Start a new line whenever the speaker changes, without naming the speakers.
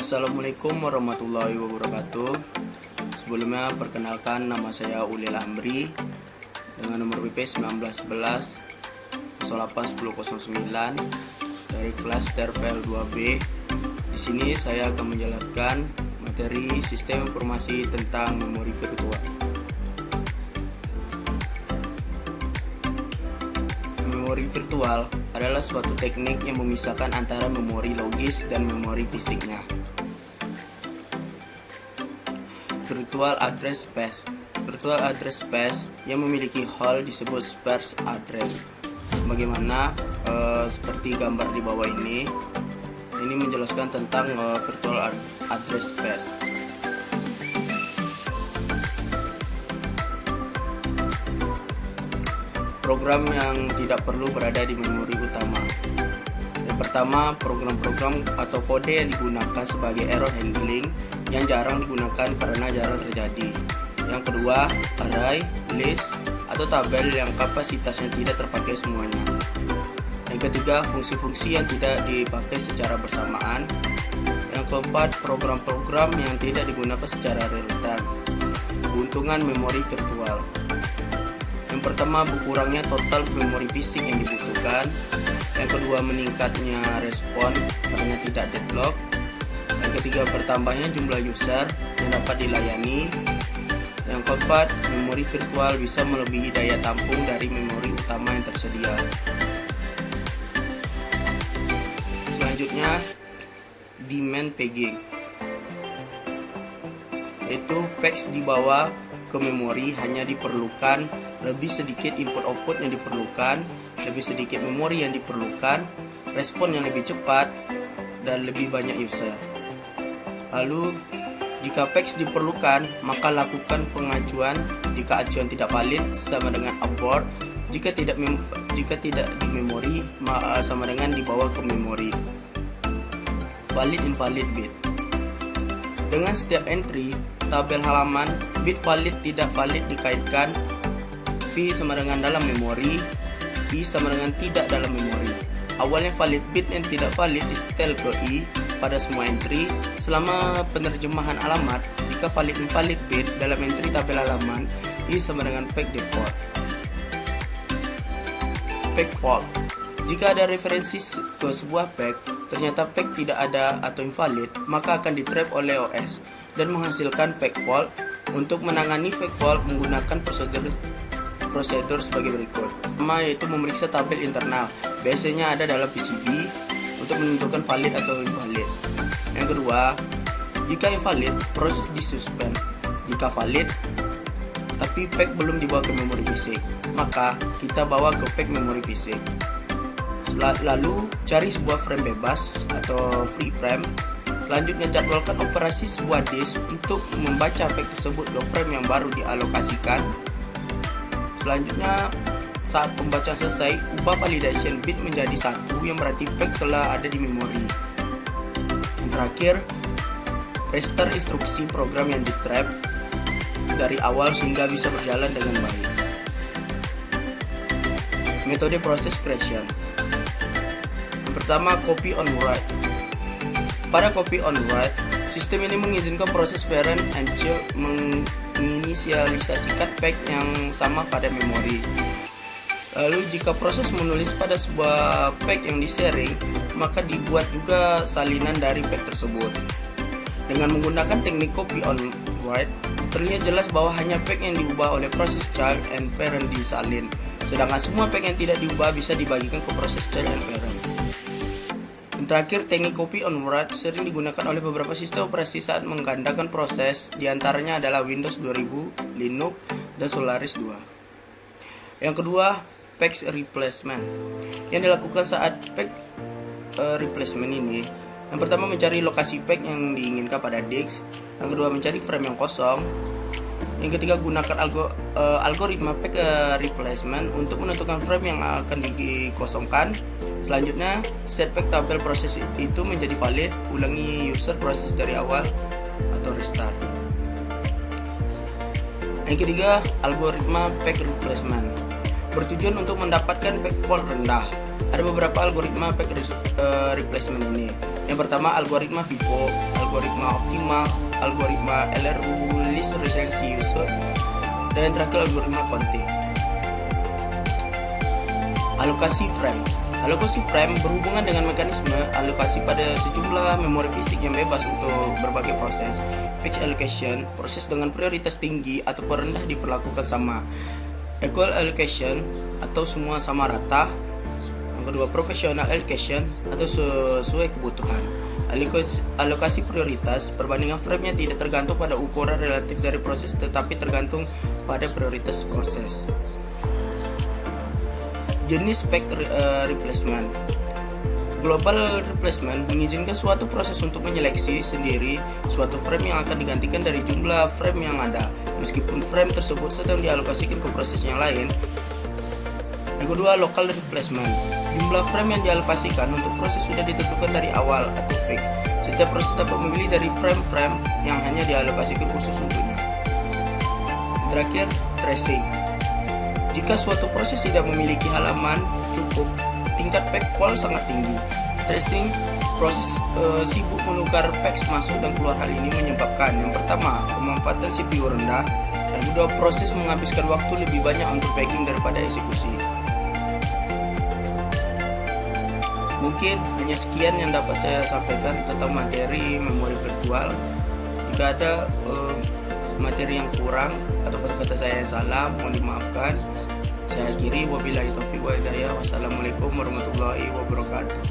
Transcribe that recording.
Assalamualaikum warahmatullahi wabarakatuh. Sebelumnya perkenalkan, nama saya Ulil Amri dengan nomor BP 1911 081009 dari kelas TRPL 2B. Di sini saya akan menjelaskan materi sistem informasi tentang memori virtual. Memori virtual adalah suatu teknik yang memisahkan antara memori logis dan memori fisiknya. Virtual address space. Virtual address space yang memiliki hall disebut sparse address. Bagaimana seperti gambar di bawah ini menjelaskan tentang virtual address space. Program yang tidak perlu berada di memori utama. Yang pertama, program-program atau kode yang digunakan sebagai error handling yang jarang digunakan karena jarang terjadi. Yang kedua, array, list, atau tabel yang kapasitasnya tidak terpakai semuanya. Yang ketiga, fungsi-fungsi yang tidak dipakai secara bersamaan. Yang keempat, program-program yang tidak digunakan secara real time. Keuntungan memori virtual. Yang pertama, berkurangnya total memori fisik yang dibutuhkan. Yang kedua, meningkatnya respon karena tidak deadlock. Yang ketiga, bertambahnya jumlah user yang dapat dilayani. Yang keempat, memori virtual bisa melebihi daya tampung dari memori utama yang tersedia. Selanjutnya, demand pegging, yaitu packs dibawa ke memori hanya diperlukan lebih sedikit input output yang diperlukan, lebih sedikit memori yang diperlukan, respon yang lebih cepat, dan lebih banyak user. Lalu, jika patch diperlukan, maka lakukan pengajuan. Jika ajuan tidak valid, sama dengan abort. Jika tidak di memori, sama dengan dibawa ke memori. Valid invalid bit. Dengan setiap entry tabel halaman, bit valid tidak valid dikaitkan. V sama dengan dalam memori, I sama dengan tidak dalam memori. Awalnya valid bit yang tidak valid disetel ke I pada semua entry. Selama penerjemahan alamat, jika valid invalid bit dalam entry tabel halaman, I sama dengan pack default. Pack fault. Jika ada referensi ke sebuah pack, ternyata pack tidak ada atau invalid, maka akan di-trap oleh OS dan menghasilkan pack fault. Untuk menangani pack fault menggunakan prosedur sebagai berikut. Pertama, yaitu memeriksa tabel internal, biasanya ada dalam PCB, untuk menentukan valid atau invalid. Yang kedua, jika invalid, proses disuspend. Jika valid, tapi pack belum dibawa ke memori fisik, maka kita bawa ke pack memori fisik. Lalu, cari sebuah frame bebas atau free frame. Selanjutnya, jadwalkan operasi sebuah disk untuk membaca pack tersebut ke frame yang baru dialokasikan. Selanjutnya, saat pembacaan selesai, ubah validation bit menjadi 1 yang berarti pack telah ada di memori. Yang terakhir, restart instruksi program yang di-trap dari awal sehingga bisa berjalan dengan baik. Metode proses creation. Yang pertama, copy on write. Pada copy on write, sistem ini mengizinkan proses parent and child menginisialisasikan pack yang sama pada memori. Lalu jika proses menulis pada sebuah pack yang di-sharing, maka dibuat juga salinan dari pack tersebut. Dengan menggunakan teknik copy on write, terlihat jelas bahwa hanya pack yang diubah oleh proses child and parent disalin, sedangkan semua pack yang tidak diubah bisa dibagikan ke proses child and parent. Yang terakhir, teknik copy on write sering digunakan oleh beberapa sistem operasi saat menggandakan proses, diantaranya adalah Windows 2000, Linux, dan Solaris 2. Yang kedua, pack replacement. Yang dilakukan saat pack replacement ini, yang pertama mencari lokasi pack yang diinginkan pada disk, yang kedua mencari frame yang kosong, yang ketiga gunakan algoritma pack replacement untuk menentukan frame yang akan dikosongkan. Selanjutnya, set pack tabel proses itu menjadi valid, ulangi user proses dari awal atau restart. Yang ketiga, algoritma pack replacement bertujuan untuk mendapatkan pack fault rendah. Ada beberapa algoritma pack replacement ini. Yang pertama, algoritma FIFO. algoritma optimal, algoritma LRU least recency user, dan yang terakhir algoritma Conte. Alokasi frame. Alokasi frame berhubungan dengan mekanisme alokasi pada sejumlah memori fisik yang bebas untuk berbagai proses. Fixed allocation, proses dengan prioritas tinggi atau rendah diperlakukan sama. Equal allocation atau semua sama rata. Yang kedua, proportional allocation atau sesuai kebutuhan. Alokasi prioritas, perbandingan frame-nya tidak tergantung pada ukuran relatif dari proses tetapi tergantung pada prioritas proses. Jenis spec replacement. Global replacement mengizinkan suatu proses untuk menyeleksi sendiri suatu frame yang akan digantikan dari jumlah frame yang ada, meskipun frame tersebut sedang dialokasikan ke proses yang lain. Yang kedua, local replacement. Jumlah frame yang dialokasikan untuk proses sudah ditentukan dari awal atau fix. Setiap proses dapat memilih dari frame-frame yang hanya dialokasikan khusus untuknya. Terakhir, tracing. Jika suatu proses tidak memiliki halaman cukup, tingkat pack fault sangat tinggi. Tracing, proses sibuk menukar packs masuk dan keluar. Hal ini menyebabkan yang pertama, pemanfaatan CPU rendah. Yang kedua, proses menghabiskan waktu lebih banyak untuk packing daripada eksekusi. Mungkin hanya sekian yang dapat saya sampaikan tentang materi memori virtual. Jika ada materi yang kurang atau kata-kata saya yang salah, mohon dimaafkan. Saya akhiri, wabillahi taufiq wal hidayah. Wassalamualaikum warahmatullahi wabarakatuh.